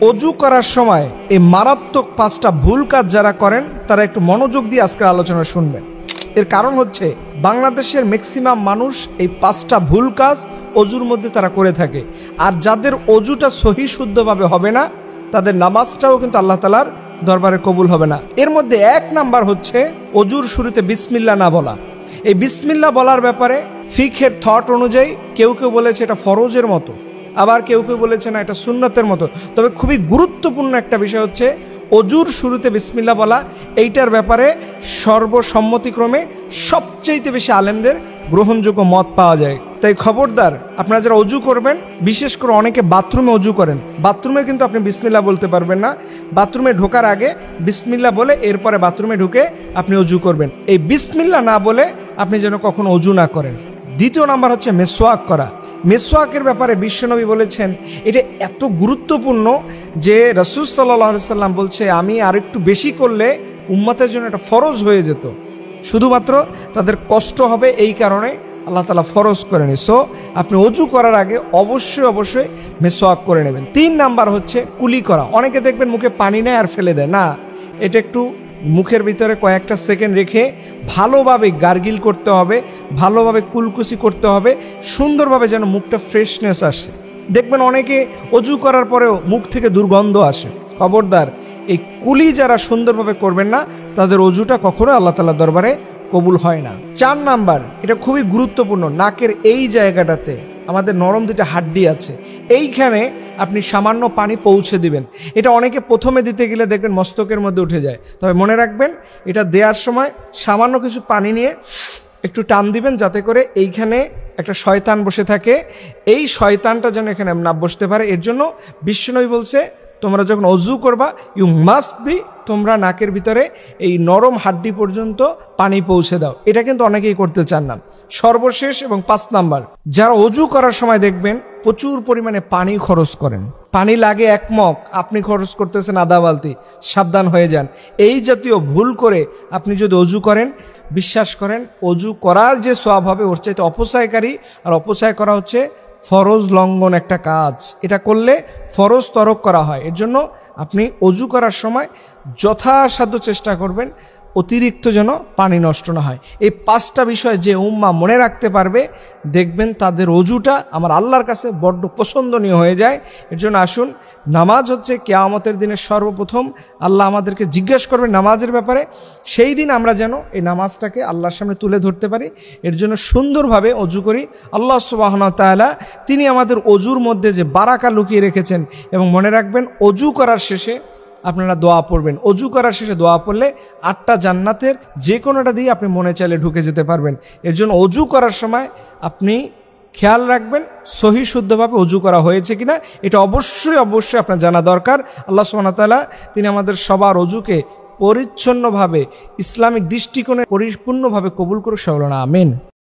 অজু করার সময় এই মারাত্মক পাঁচটা ভুল কাজ যারা করেন তারা একটু মনোযোগ দিয়ে আজকের আলোচনা শুনবেন। এর কারণ হচ্ছে বাংলাদেশের ম্যাক্সিমাম মানুষ এই পাঁচটা ভুল কাজ অজুর মধ্যে তারা করে থাকে, আর যাদের অজুটা সহি শুদ্ধভাবে হবে না তাদের নামাজটাও কিন্তু আল্লাহ তাআলার দরবারে কবুল হবে না। এর মধ্যে এক নাম্বার হচ্ছে অজুর শুরুতে বিসমিল্লাহ না বলা। এই বিসমিল্লাহ বলার ব্যাপারে ফিকহের থট অনুযায়ী কেউ কেউ বলেছে এটা ফরজের মতো, আবার কেউ কেউ বলেছে না এটা সুন্নতের মতো। তবে খুবই গুরুত্বপূর্ণ একটা বিষয় হচ্ছে অজুর শুরুতে বিসমিল্লাহ বলা। এইটার ব্যাপারে সর্বসম্মতিক্রমে সবচেয়ে বেশি আলেমদের গ্রহণযোগ্য মত পাওয়া যায়। তাই খবরদার, আপনারা যারা অজু করবেন, বিশেষ করে অনেকে বাথরুমে অজু করেন, বাথরুমে কিন্তু আপনি বিসমিল্লাহ বলতে পারবেন না। বাথরুমে ঢোকার আগে বিসমিল্লাহ বলে এরপরে বাথরুমে ঢুকে আপনি অজু করবেন। এই বিসমিল্লাহ না বলে আপনি যেন কখনো অজু না করেন। দ্বিতীয় নাম্বার হচ্ছে মেসওয়াক করা। মেসওয়াকের ব্যাপারে বিশ্বনবী বলেছেন এটা এত গুরুত্বপূর্ণ যে রাসূল সাল্লাল্লাহু আলাইহি সাল্লাম বলছে আমি আর একটু বেশি করলে উম্মতের জন্য এটা ফরজ হয়ে যেত, শুধুমাত্র তাদের কষ্ট হবে এই কারণে আল্লাহ তাআলা ফরজ করে নি। সো আপনি অজু করার আগে অবশ্যই মেসওয়াক করে নেবেন। 3 নাম্বার হচ্ছে কুলি করা। অনেকে দেখবেন মুখে পানি নেয় আর ফেলে দেয়, না, এটা একটু মুখের ভিতরে কয়েকটা সেকেন্ড রেখে ভালোভাবে গার্গিল করতে হবে, ভালোভাবে কুলকুচি করতে হবে, সুন্দরভাবে যেন মুখটা ফ্রেশনেস আসে। দেখবেন অনেকে অজু করার পরেও মুখ থেকে দুর্গন্ধ আসে। খবরদার, এই কুলি যারা সুন্দরভাবে করবেন না তাদের অজুটা কখনো আল্লাহ তাআলার দরবারে কবুল হয় না। 4 নাম্বার, এটা খুবই গুরুত্বপূর্ণ, নাকের এই জায়গাটাতে আমাদের নরম দুটো হাড্ডি আছে, এইখানে আপনি সামান্য পানি পৌঁছে দিবেন। এটা অনেকে প্রথমে দিতে গেলে দেখবেন মস্তকের মধ্যে উঠে যায়, তবে মনে রাখবেন এটা দেওয়ার সময় সামান্য কিছু পানি নিয়ে একটু টান দিবেন, যাতে করে এইখানে একটা শয়তান বসে থাকে, এই শয়তানটা যেন এখানে না বসতে পারে। এর জন্য বিশ্বনবী বলছে তোমরা যখন অজু করবা ইউ মাস্ট বি, তোমরা নাকের ভিতরে এই নরম হাড্ডি পর্যন্ত পানি পৌঁছে দাও। এটা কিন্তু অনেকেই করতে চান না। সর্বশেষ এবং 5 নাম্বার, যারা অজু করার সময় দেখবেন প্রচুর পরিমাণে পানি খরচ করেন, পানি লাগে 1 মগ, আপনি খরচ করতেছেন আধা বালতি, সাবধান হয়ে যান। এই জাতীয় ভুল করে আপনি যদি অজু করেন, বিশ্বাস করেন অজু করার যে সওয়াব হবে ওর চাইতে অপচয়কারী, আর অপচয় করা হচ্ছে ফরজ লঙ্ঘন একটা কাজ। এটা করলে ফরজ তরক করা হয়। এর জন্য আপনি অজু করার সময় যথাসাধ্য চেষ্টা করবেন অতিরিক্ত যেন পানি নষ্ট না হয়। এই 5টা বিষয় যে উম্মাহ মনে রাখতে পারবে দেখবেন তাদের অজুটা আমার আল্লাহর কাছে বড্ড পছন্দনীয় হয়ে যায়। এর জন্য আসুন, নামাজ হচ্ছে কিয়ামতের দিনে সর্বপ্রথম আল্লাহ আমাদেরকে জিজ্ঞাসা করবে নামাজের ব্যাপারে। সেই দিন আমরা যেন এই নামাজটাকে আল্লাহর সামনে তুলে ধরতে পারি, এর জন্য সুন্দরভাবে অজু করি। আল্লাহ সুবহানাহু ওয়া তাআলা তিনি আমাদের অজুর মধ্যে যে বারাকা লুকিয়ে রেখেছেন। এবং মনে রাখবেন অজু করার শেষে আপনারা দোয়া পড়বেন। অজু করার শেষে দোয়া পড়লে 8টা জান্নাতের যে কোনোটা দিয়ে আপনি মনে চাইলে ঢুকে যেতে পারবেন। এর জন্য অজু করার সময় আপনি খেয়াল রাখবেন সহি শুদ্ধভাবে অজু করা হয়েছে কিনা, এটা অবশ্যই আপনার জানা দরকার। আল্লাহ সুবহানাহু ওয়া তাআলা তিনি আমাদের সবার অজুকে পরিচ্ছন্নভাবে ইসলামিক দৃষ্টিকোণে পরিপূর্ণভাবে কবুল করুক। সকলে আমিন।